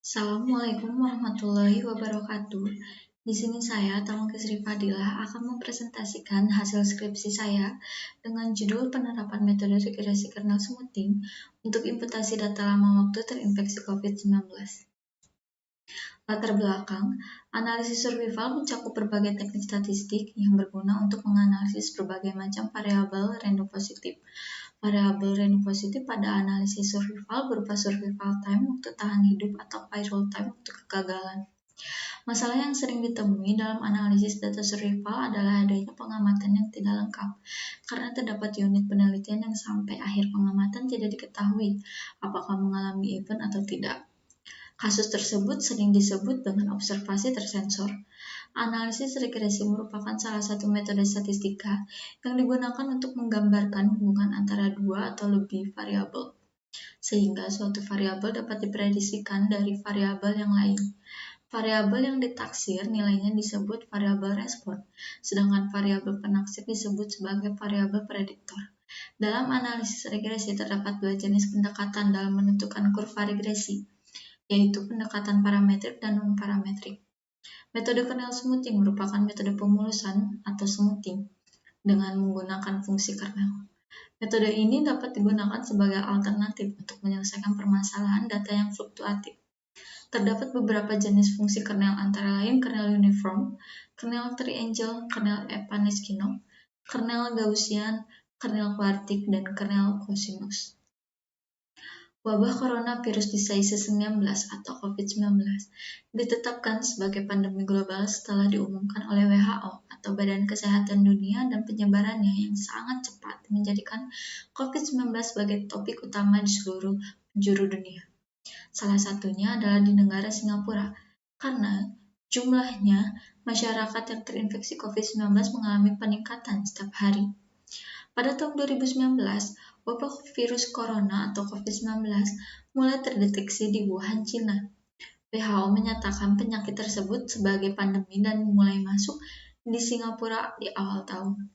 Assalamualaikum warahmatullahi wabarakatuh. Di sini saya, Tamangka Sri Fadilah, akan mempresentasikan hasil skripsi saya dengan judul penerapan metode regresi kernel smoothing untuk imputasi data lama waktu terinfeksi COVID-19. Latar belakang, analisis survival mencakup berbagai teknik statistik yang berguna untuk menganalisis berbagai macam variabel random positif. Variabel random positif pada analisis survival berupa survival time, waktu tahan hidup, atau viral time untuk kegagalan. Masalah yang sering ditemui dalam analisis data survival adalah adanya pengamatan yang tidak lengkap, karena terdapat unit penelitian yang sampai akhir pengamatan tidak diketahui apakah mengalami event atau tidak. Kasus tersebut sering disebut dengan observasi tersensor. Analisis regresi merupakan salah satu metode statistika yang digunakan untuk menggambarkan hubungan antara dua atau lebih variabel, sehingga suatu variabel dapat diprediksikan dari variabel yang lain. Variabel yang ditaksir nilainya disebut variabel respon, sedangkan variabel penaksir disebut sebagai variabel prediktor. Dalam analisis regresi terdapat dua jenis pendekatan dalam menentukan kurva regresi, yaitu pendekatan parametrik dan non-parametrik. Metode kernel smoothing merupakan metode pemulusan atau smoothing dengan menggunakan fungsi kernel. Metode ini dapat digunakan sebagai alternatif untuk menyelesaikan permasalahan data yang fluktuatif. Terdapat beberapa jenis fungsi kernel antara lain kernel uniform, kernel triangle, kernel Epaneskino, kernel Gaussian, kernel kuartik, dan kernel cosinus. Wabah coronavirus disease 19 atau COVID-19 ditetapkan sebagai pandemi global setelah diumumkan oleh WHO atau Badan Kesehatan Dunia, dan penyebarannya yang sangat cepat menjadikan COVID-19 sebagai topik utama di seluruh penjuru dunia. Salah satunya adalah di negara Singapura, karena jumlahnya masyarakat yang terinfeksi COVID-19 mengalami peningkatan setiap hari. Pada tahun 2019, wabah virus corona atau COVID-19 mulai terdeteksi di Wuhan, Cina. WHO menyatakan penyakit tersebut sebagai pandemi dan mulai masuk di Singapura di awal tahun.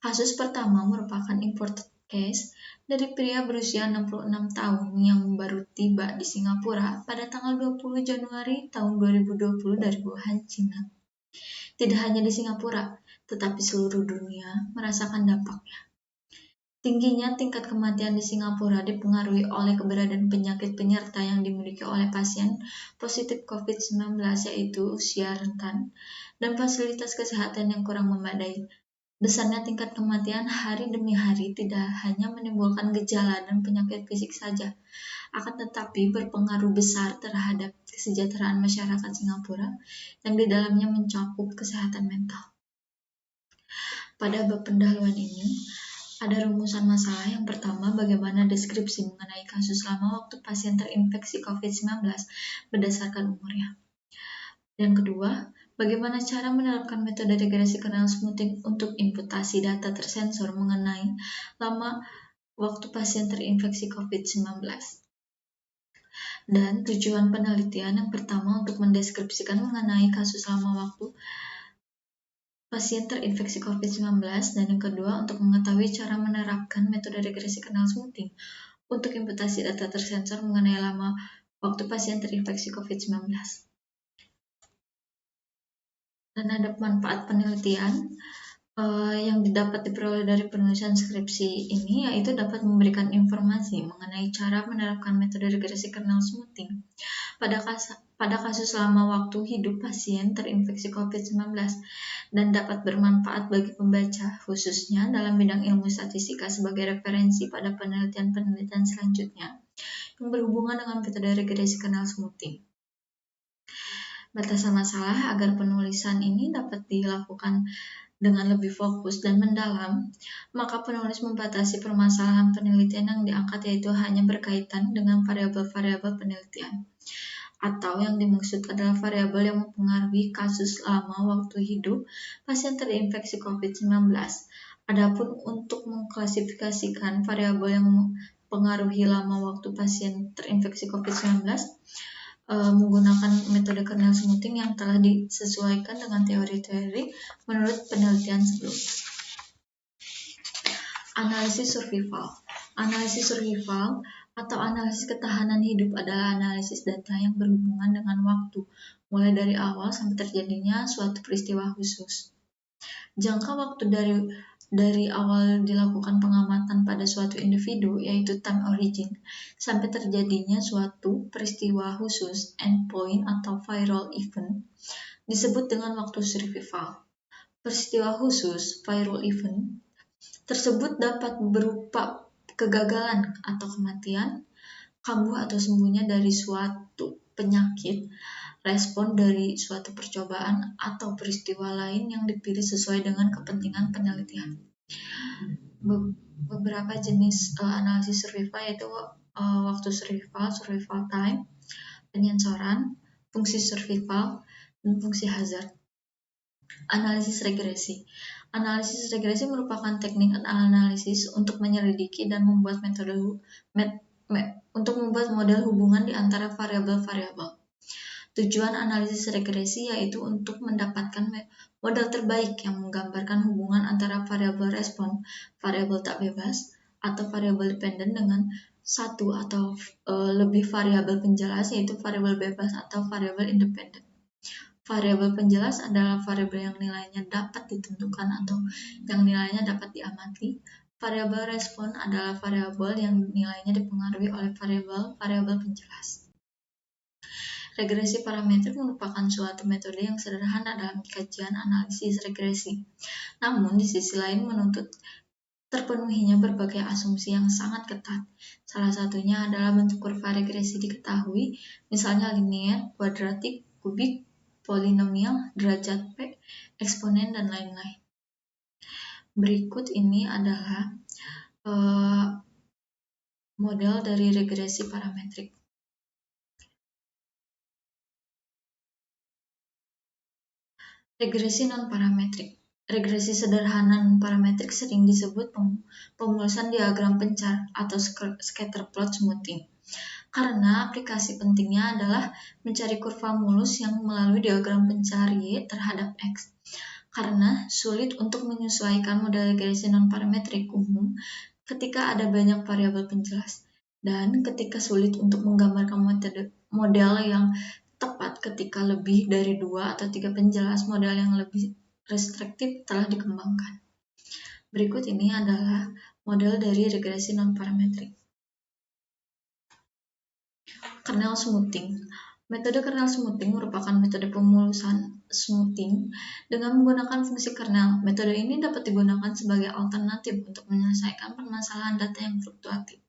Kasus pertama merupakan imported case dari pria berusia 66 tahun yang baru tiba di Singapura pada tanggal 20 Januari tahun 2020 dari Wuhan, Cina. Tidak hanya di Singapura, tetapi seluruh dunia merasakan dampaknya. Tingginya tingkat kematian di Singapura dipengaruhi oleh keberadaan penyakit penyerta yang dimiliki oleh pasien positif COVID-19, yaitu usia rentan dan fasilitas kesehatan yang kurang memadai. Besarnya tingkat kematian hari demi hari tidak hanya menimbulkan gejala dan penyakit fisik saja, akan tetapi berpengaruh besar terhadap kesejahteraan masyarakat Singapura yang di dalamnya mencakup kesehatan mental. Pada bab pendahuluan ini, ada rumusan masalah. Yang pertama, bagaimana deskripsi mengenai kasus lama waktu pasien terinfeksi COVID-19 berdasarkan umurnya. Yang kedua, bagaimana cara menerapkan metode regresi kernel smoothing untuk imputasi data tersensor mengenai lama waktu pasien terinfeksi COVID-19. Dan tujuan penelitian yang pertama untuk mendeskripsikan mengenai kasus lama waktu pasien terinfeksi COVID-19, dan yang kedua untuk mengetahui cara menerapkan metode regresi kernel smoothing untuk imputasi data tersensor mengenai lama waktu pasien terinfeksi COVID-19. Dan ada manfaat penelitian yang didapat diperoleh dari penulisan skripsi ini, yaitu dapat memberikan informasi mengenai cara menerapkan metode regresi kernel smoothing pada kasus lama waktu hidup pasien terinfeksi COVID-19, dan dapat bermanfaat bagi pembaca, khususnya dalam bidang ilmu statistika sebagai referensi pada penelitian-penelitian selanjutnya yang berhubungan dengan metode regresi kernel smoothing. Batasan masalah agar penulisan ini dapat dilakukan dengan lebih fokus dan mendalam, maka penulis membatasi permasalahan penelitian yang diangkat, yaitu hanya berkaitan dengan variabel-variabel penelitian, atau yang dimaksud adalah variabel yang mempengaruhi kasus lama waktu hidup pasien terinfeksi COVID-19. Adapun untuk mengklasifikasikan variabel yang mempengaruhi lama waktu pasien terinfeksi COVID-19, menggunakan metode kernel smoothing yang telah disesuaikan dengan teori-teori menurut penelitian sebelumnya. Analisis survival atau analisis ketahanan hidup adalah analisis data yang berhubungan dengan waktu, mulai dari awal sampai terjadinya suatu peristiwa khusus. Jangka waktu dari awal dilakukan pengamatan pada suatu individu, yaitu time origin, sampai terjadinya suatu peristiwa khusus, endpoint atau viral event, disebut dengan waktu survival. Peristiwa khusus, viral event, tersebut dapat berupa kegagalan atau kematian, kambuh atau sembuhnya dari suatu penyakit, respon dari suatu percobaan, atau peristiwa lain yang dipilih sesuai dengan kepentingan penelitian. Beberapa jenis analisis survival yaitu waktu survival time, penyensoran, fungsi survival, dan fungsi hazard. Analisis regresi. Analisis regresi merupakan teknik analisis untuk menyelidiki dan membuat model hubungan di antara variabel-variabel. Tujuan analisis regresi yaitu untuk mendapatkan model terbaik yang menggambarkan hubungan antara variabel respon, variabel tak bebas, atau variabel dependen dengan satu atau lebih variabel penjelas, yaitu variabel bebas atau variabel independen. Variabel penjelas adalah variabel yang nilainya dapat ditentukan atau yang nilainya dapat diamati. Variabel respon adalah variabel yang nilainya dipengaruhi oleh variabel penjelas. Regresi parametrik merupakan suatu metode yang sederhana dalam kajian analisis regresi. Namun, di sisi lain menuntut terpenuhinya berbagai asumsi yang sangat ketat. Salah satunya adalah bentuk kurva regresi diketahui, misalnya linear, kuadratik, kubik, polinomial, derajat P, eksponen, dan lain-lain. Berikut ini adalah model dari regresi parametrik. Regresi non-parametrik. Regresi sederhana non-parametrik sering disebut pemulusan diagram pencar atau scatter plot smoothing. Karena aplikasi pentingnya adalah mencari kurva mulus yang melalui diagram pencar Y terhadap X. Karena sulit untuk menyesuaikan model regresi non-parametrik umum ketika ada banyak variabel penjelas, dan ketika sulit untuk menggambarkan model yang tepat ketika lebih dari 2 atau 3 penjelas, model yang lebih restriktif telah dikembangkan. Berikut ini adalah model dari regresi non-parametrik. Kernel smoothing. Metode kernel smoothing merupakan metode pemulusan smoothing dengan menggunakan fungsi kernel. Metode ini dapat digunakan sebagai alternatif untuk menyelesaikan permasalahan data yang fluktuatif.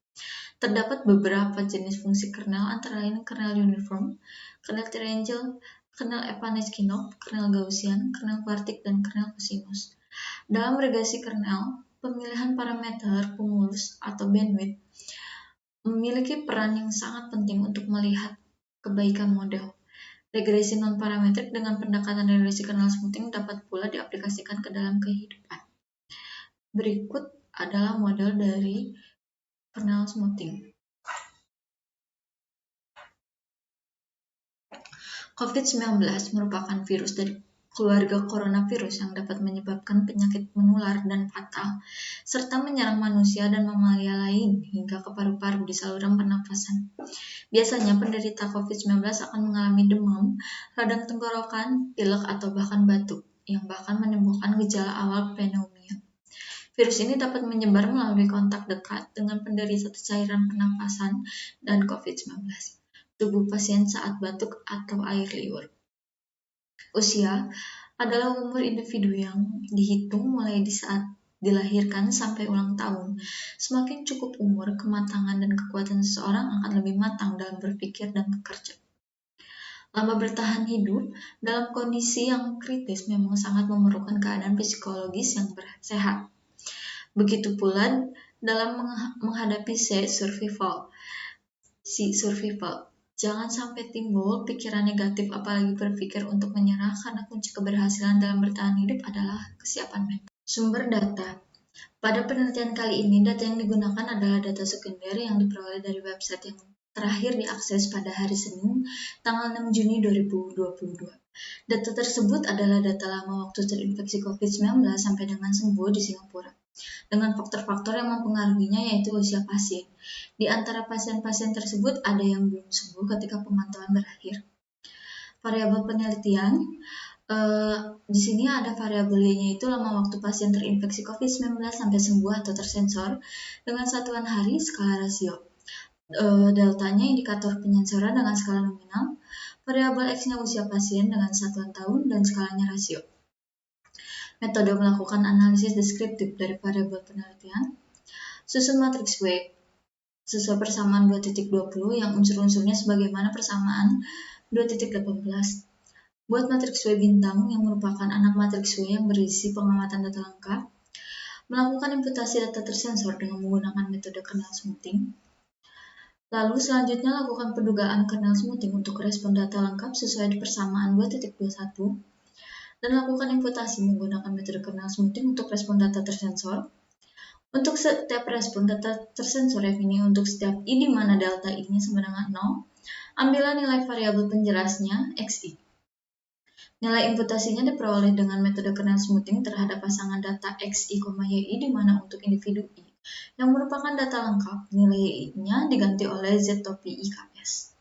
Terdapat beberapa jenis fungsi kernel, antara lain kernel uniform, kernel triangle, kernel Epanechkinov, kernel Gaussian, kernel quartic, dan kernel cosinus. Dalam regresi kernel, pemilihan parameter pemulus atau bandwidth memiliki peran yang sangat penting untuk melihat kebaikan model. Regresi non-parametrik dengan pendekatan regresi kernel smoothing dapat pula diaplikasikan ke dalam kehidupan. Berikut adalah model dari kernel smoothing. COVID-19 merupakan virus dari keluarga coronavirus yang dapat menyebabkan penyakit menular dan fatal, serta menyerang manusia dan mamalia lain hingga ke paru-paru di saluran pernafasan. Biasanya penderita COVID-19 akan mengalami demam, radang tenggorokan, pilek, atau bahkan batuk, yang bahkan menimbulkan gejala awal pneumonia. Virus ini dapat menyebar melalui kontak dekat dengan penderita cairan pernafasan dan COVID-19, tubuh pasien saat batuk atau air liur. Usia adalah umur individu yang dihitung mulai di saat dilahirkan sampai ulang tahun. Semakin cukup umur, kematangan dan kekuatan seseorang akan lebih matang dalam berpikir dan bekerja. Lama bertahan hidup dalam kondisi yang kritis memang sangat memerlukan keadaan psikologis yang sehat. Begitu pula dalam menghadapi survival. Jangan sampai timbul pikiran negatif, apalagi berpikir untuk menyerah, karena kunci keberhasilan dalam bertahan hidup adalah kesiapan mental. Sumber data. Pada penelitian kali ini, data yang digunakan adalah data sekunder yang diperoleh dari website yang terakhir diakses pada hari Senin, tanggal 6 Juni 2022. Data tersebut adalah data lama waktu terinfeksi COVID-19 sampai dengan sembuh di Singapura. dengan faktor-faktor yang mempengaruhinya yaitu usia pasien. Di antara pasien-pasien tersebut ada yang belum sembuh ketika pemantauan berakhir. Variabel penelitian, di sini ada variabel Y-nya itu lama waktu pasien terinfeksi COVID-19 sampai sembuh atau tersensor dengan satuan hari skala rasio. Deltanya indikator penyensoran dengan skala nominal, variabel X-nya usia pasien dengan satuan tahun dan skalanya rasio. Metode melakukan analisis deskriptif dari variabel penelitian. Susun matriks W sesuai persamaan 2.20 yang unsur-unsurnya sebagaimana persamaan 2.18. Buat matriks W bintang yang merupakan anak matriks W yang berisi pengamatan data lengkap. Melakukan imputasi data tersensor dengan menggunakan metode kernel smoothing. Lalu selanjutnya lakukan pendugaan kernel smoothing untuk respon data lengkap sesuai persamaan 2.21 dan lakukan imputasi menggunakan metode kernel smoothing untuk respon data tersensor. Untuk setiap respon data tersensor F ini untuk setiap I di mana delta I-nya sama dengan 0, ambillah nilai variabel penjerasnya XI. Nilai imputasinya diperoleh dengan metode kernel smoothing terhadap pasangan data XI, YI di mana untuk individu I yang merupakan data lengkap, nilai I-nya diganti oleh Z topi IKS.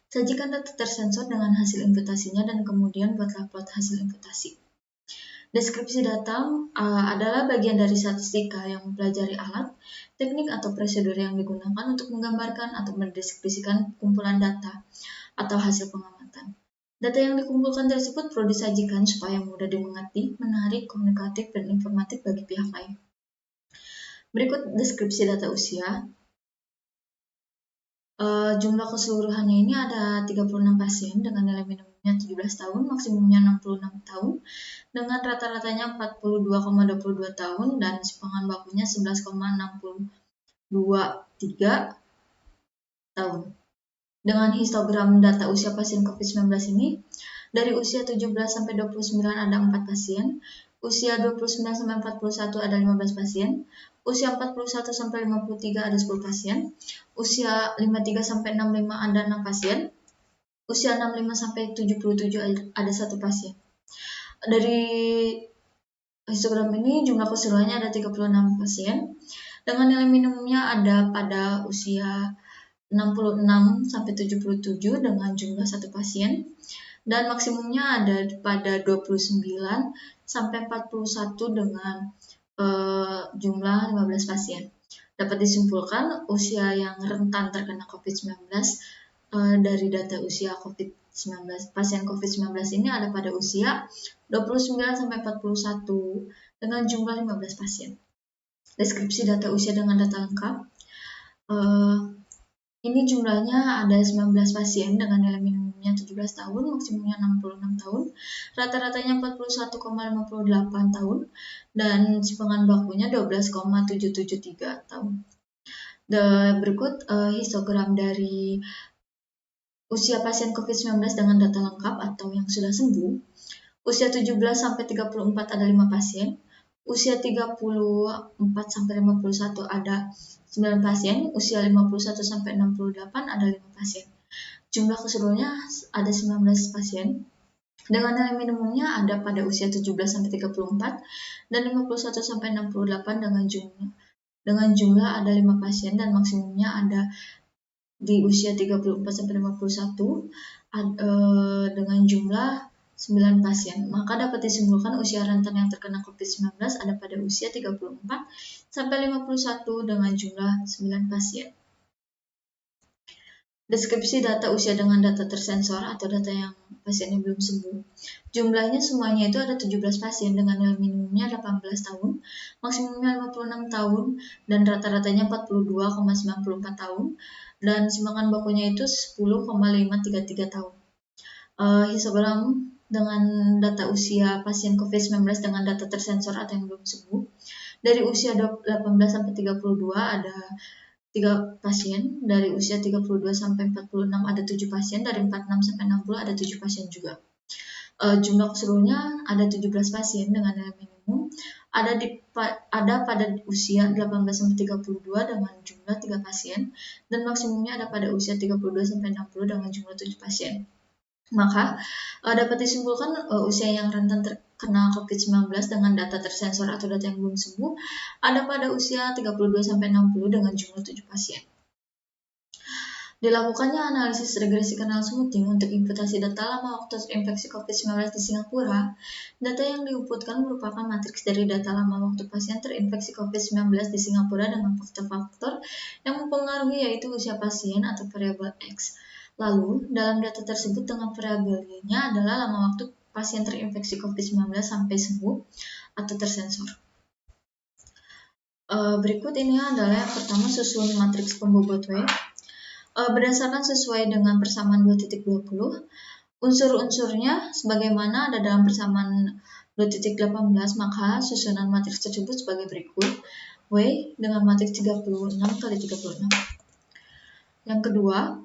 Sajikan data tersensor dengan hasil imputasinya dan kemudian buatlah plot hasil imputasi. Deskripsi data adalah bagian dari statistika yang mempelajari alat, teknik atau prosedur yang digunakan untuk menggambarkan atau mendeskripsikan kumpulan data atau hasil pengamatan. Data yang dikumpulkan tersebut perlu disajikan supaya mudah dimengerti, menarik, komunikatif, dan informatif bagi pihak lain. Berikut deskripsi data usia. Jumlah keseluruhannya ini ada 36 pasien dengan nilai minimumnya 17 tahun, maksimumnya 66 tahun, dengan rata-ratanya 42,22 tahun dan simpangan bakunya 11,623 tahun. Dengan histogram data usia pasien COVID-19 ini, dari usia 17 sampai 29 ada 4 pasien, usia 29 sampai 41 ada 15 pasien, usia 41 sampai 53 ada 10 pasien, usia 53 sampai 65 ada 6 pasien, usia 65 sampai 77 ada 1 pasien. Dari histogram ini jumlah keseluruhannya ada 36 pasien dengan nilai minimumnya ada pada usia 66 sampai 77 dengan jumlah 1 pasien dan maksimumnya ada pada 29 sampai 41 dengan jumlah 15 pasien. Dapat disimpulkan usia yang rentan terkena COVID-19 dari data usia COVID-19. Pasien COVID-19 ini ada pada usia 29 sampai 41 dengan jumlah 15 pasien. Deskripsi data usia dengan data lengkap. Ini jumlahnya ada 19 pasien dengan nilai minimumnya 17 tahun, maksimumnya 66 tahun, rata-ratanya 41,58 tahun, dan simpangan bakunya 12,773 tahun. Berikut histogram dari usia pasien COVID-19 dengan data lengkap atau yang sudah sembuh. Usia 17 sampai 34 ada 5 pasien, usia 34 sampai 51 ada 9 pasien, usia 51 sampai 68 ada 5 pasien. Jumlah keseluruhannya ada 19 pasien. Dengan nilai minimumnya ada pada usia 17 sampai 34 dan 51 sampai 68 dengan jumlah ada 5 pasien dan maksimumnya ada di usia 34 sampai 51 dengan jumlah 9 pasien. Maka dapat disimpulkan usia rentan yang terkena COVID-19 ada pada usia 34 sampai 51 dengan jumlah 9 pasien. Deskripsi data usia dengan data tersensor atau data yang pasiennya belum sembuh. Jumlahnya semuanya itu ada 17 pasien dengan nilai minimumnya 18 tahun, maksimumnya 56 tahun, dan rata-ratanya 42,94 tahun, dan simpangan bakunya itu 10,533 tahun. Histogram dengan data usia pasien COVID-19 dengan data tersensor atau yang belum sembuh. Dari usia 18 sampai 32 ada 3 pasien, dari usia 32 sampai 46 ada 7 pasien, dari 46 sampai 60 ada 7 pasien juga. Jumlah keseluruhannya ada 17 pasien dengan nilai minimum, ada pada usia 18 sampai 32 dengan jumlah 3 pasien, dan maksimumnya ada pada usia 32 sampai 60 dengan jumlah 7 pasien. Maka dapat disimpulkan usia yang rentan kena COVID-19 dengan data tersensor atau data yang belum sembuh ada pada usia 32-60 dengan jumlah 7 pasien. Dilakukannya analisis regresi kanal smoothing untuk imputasi data lama waktu terinfeksi COVID-19 di Singapura. Data yang diinputkan merupakan matriks dari data lama waktu pasien terinfeksi COVID-19 di Singapura dengan faktor-faktor yang mempengaruhi yaitu usia pasien atau variabel X. Lalu, dalam data tersebut dengan variabelnya adalah lama waktu pasien terinfeksi COVID-19 sampai sembuh atau tersensor. Berikut ini adalah yang pertama susun matriks pembobot W. Berdasarkan sesuai dengan persamaan 2.20, unsur-unsurnya sebagaimana ada dalam persamaan 2.18, maka susunan matriks tersebut sebagai berikut. W dengan matriks 36 kali 36. Yang kedua,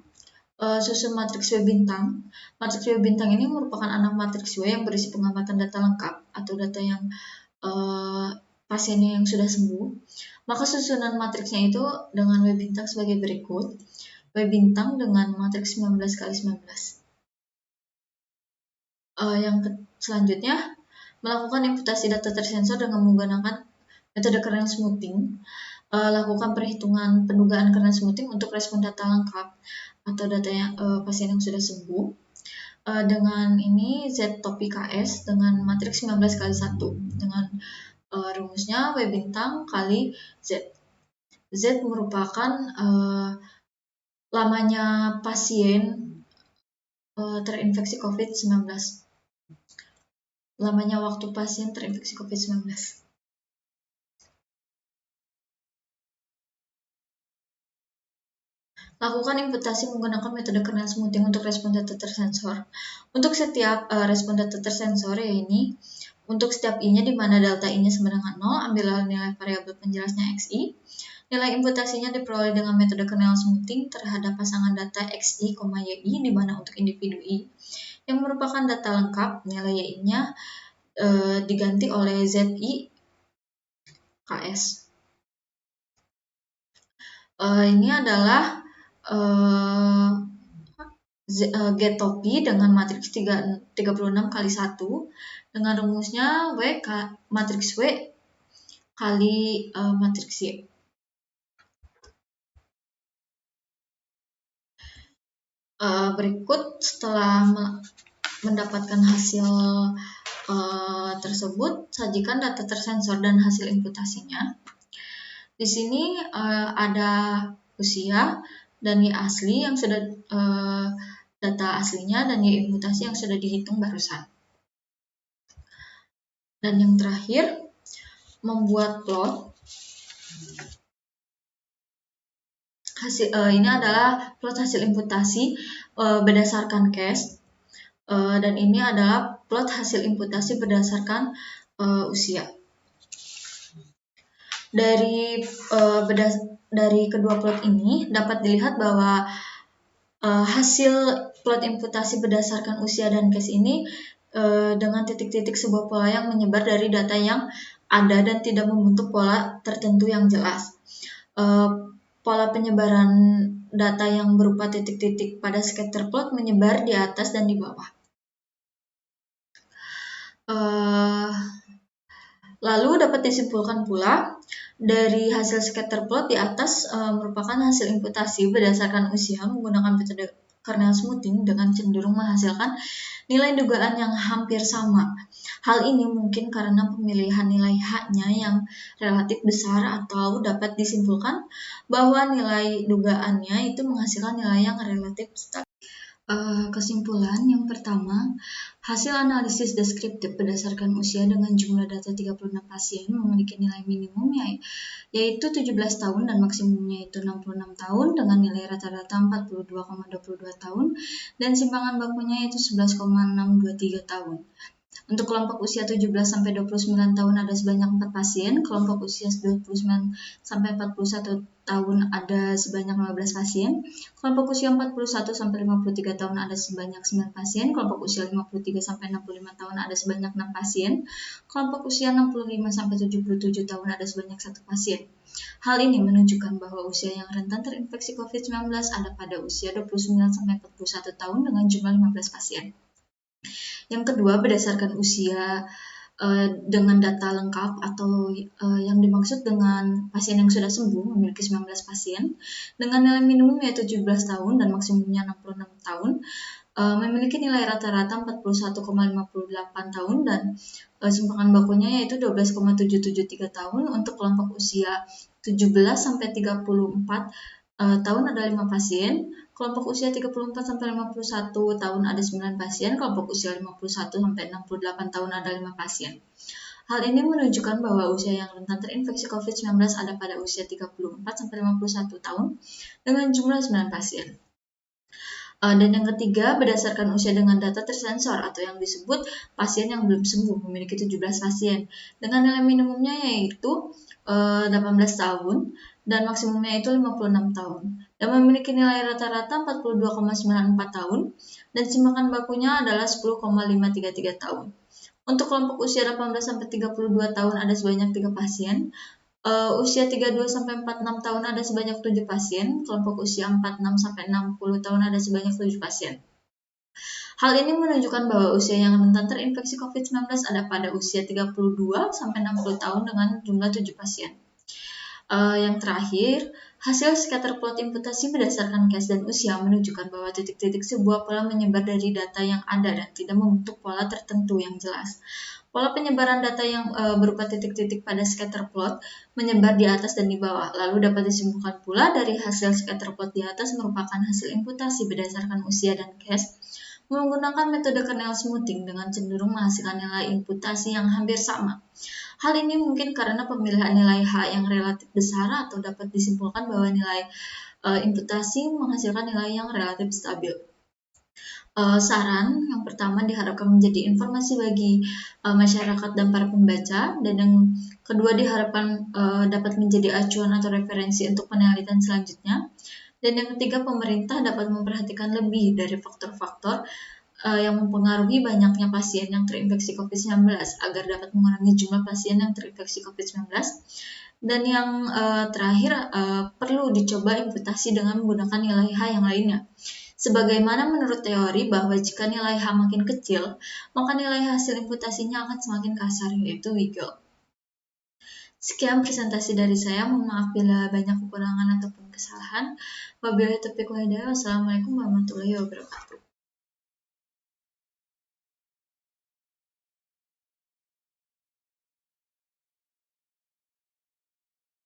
susun matriks W bintang. Matriks W bintang ini merupakan anak matriks W yang berisi pengamatan data lengkap atau data yang pasiennya yang sudah sembuh. Maka susunan matriksnya itu dengan W bintang sebagai berikut. W bintang dengan matriks 19 kali 19. Selanjutnya, melakukan imputasi data tersensor dengan menggunakan metode kernel smoothing. Lakukan perhitungan pendugaan kernel smoothing untuk respon data lengkap atau data yang, pasien yang sudah sembuh. Dengan ini Z topi KS dengan matriks 19 kali 1 dengan rumusnya W bintang kali Z. Z merupakan lamanya pasien terinfeksi COVID-19. Lamanya waktu pasien terinfeksi COVID-19. Lakukan imputasi menggunakan metode kernel smoothing untuk respon data tersensor. Untuk setiap respon data tersensor, ya ini, untuk setiap I-nya di mana delta I-nya sama dengan 0, ambillah nilai variabel penjelasnya XI. Nilai imputasinya diperoleh dengan metode kernel smoothing terhadap pasangan data XI, YI, di mana untuk individu I yang merupakan data lengkap, nilai YI-nya diganti oleh ZI KS. Ini adalah G-topi dengan matriks 36 kali 1 dengan rumusnya matriks W kali matriks Y. Berikut setelah mendapatkan hasil tersebut, sajikan data tersensor dan hasil imputasinya. Di sini ada usia dan Y asli yang sudah data aslinya dan Y imputasi yang sudah dihitung barusan. Dan yang terakhir, membuat plot. Ini adalah plot hasil imputasi berdasarkan case, dan ini adalah plot hasil imputasi berdasarkan usia. Dari kedua plot ini dapat dilihat bahwa hasil plot imputasi berdasarkan usia dan case ini dengan titik-titik sebuah pola yang menyebar dari data yang ada dan tidak membentuk pola tertentu yang jelas. Pola penyebaran data yang berupa titik-titik pada scatter plot menyebar di atas dan di bawah. Lalu dapat disimpulkan pula dari hasil scatter plot di atas merupakan hasil imputasi berdasarkan usia menggunakan metode kernel smoothing dengan cenderung menghasilkan nilai dugaan yang hampir sama. Hal ini mungkin karena pemilihan nilai H-nya yang relatif besar atau dapat disimpulkan bahwa nilai dugaannya itu menghasilkan nilai yang relatif stabil. Kesimpulan yang pertama, hasil analisis deskriptif berdasarkan usia dengan jumlah data 36 pasien memiliki nilai minimum yaitu 17 tahun dan maksimumnya itu 66 tahun dengan nilai rata-rata 42,22 tahun dan simpangan bakunya yaitu 11,623 tahun. Untuk kelompok usia 17-29 tahun ada sebanyak 4 pasien, kelompok usia 29-41 tahun ada sebanyak 15 pasien, kelompok usia 41-53 tahun ada sebanyak 9 pasien, kelompok usia 53-65 tahun ada sebanyak 6 pasien, kelompok usia 65-77 tahun ada sebanyak 1 pasien. Hal ini menunjukkan bahwa usia yang rentan terinfeksi COVID-19 ada pada usia 29-41 tahun dengan jumlah 15 pasien. Yang kedua, berdasarkan usia dengan data lengkap atau yang dimaksud dengan pasien yang sudah sembuh memiliki 19 pasien dengan nilai minimum yaitu 17 tahun dan maksimumnya 66 tahun, memiliki nilai rata-rata 41,58 tahun dan simpangan bakunya yaitu 12,773 tahun. Untuk kelompok usia 17 sampai 34 tahun ada 5 pasien, kelompok usia 34 sampai 51 tahun ada 9 pasien, kelompok usia 51 sampai 68 tahun ada 5 pasien. Hal ini menunjukkan bahwa usia yang rentan terinfeksi COVID-19 ada pada usia 34 sampai 51 tahun dengan jumlah 9 pasien. Dan yang ketiga, berdasarkan usia dengan data tersensor atau yang disebut pasien yang belum sembuh memiliki 17 pasien dengan nilai minimumnya yaitu 18 tahun dan maksimumnya itu 56 tahun dan memiliki nilai rata-rata 42,94 tahun dan simpangan bakunya adalah 10,533 tahun. Untuk kelompok usia 18 sampai 32 tahun ada sebanyak 3 pasien. Usia 32 sampai 46 tahun ada sebanyak 7 pasien. Kelompok usia 46 sampai 60 tahun ada sebanyak 7 pasien. Hal ini menunjukkan bahwa usia yang rentan terinfeksi COVID-19 ada pada usia 32 sampai 60 tahun dengan jumlah 7 pasien. Yang terakhir, hasil scatter plot imputasi berdasarkan case dan usia menunjukkan bahwa titik-titik sebuah pola menyebar dari data yang ada dan tidak membentuk pola tertentu yang jelas. Pola penyebaran data yang berupa titik-titik pada scatter plot menyebar di atas dan di bawah. Lalu dapat disimpulkan pula dari hasil scatter plot di atas merupakan hasil imputasi berdasarkan usia dan case menggunakan metode kernel smoothing dengan cenderung menghasilkan nilai imputasi yang hampir sama. Hal ini mungkin karena pemilihan nilai H yang relatif besar atau dapat disimpulkan bahwa nilai imputasi menghasilkan nilai yang relatif stabil. Saran yang pertama diharapkan menjadi informasi bagi masyarakat dan para pembaca, dan yang kedua diharapkan dapat menjadi acuan atau referensi untuk penelitian selanjutnya. Dan yang ketiga, pemerintah dapat memperhatikan lebih dari faktor-faktor yang mempengaruhi banyaknya pasien yang terinfeksi COVID-19 agar dapat mengurangi jumlah pasien yang terinfeksi COVID-19. Dan yang terakhir, perlu dicoba imputasi dengan menggunakan nilai H yang lainnya. Sebagaimana menurut teori bahwa jika nilai H makin kecil, maka nilai hasil imputasinya akan semakin kasar, yaitu wiggle. Sekian presentasi dari saya, mohon maaf bila banyak kekurangan ataupun kesalahan. Wabillahi taufiq wal hidayah. Wassalamualaikum warahmatullahi wabarakatuh.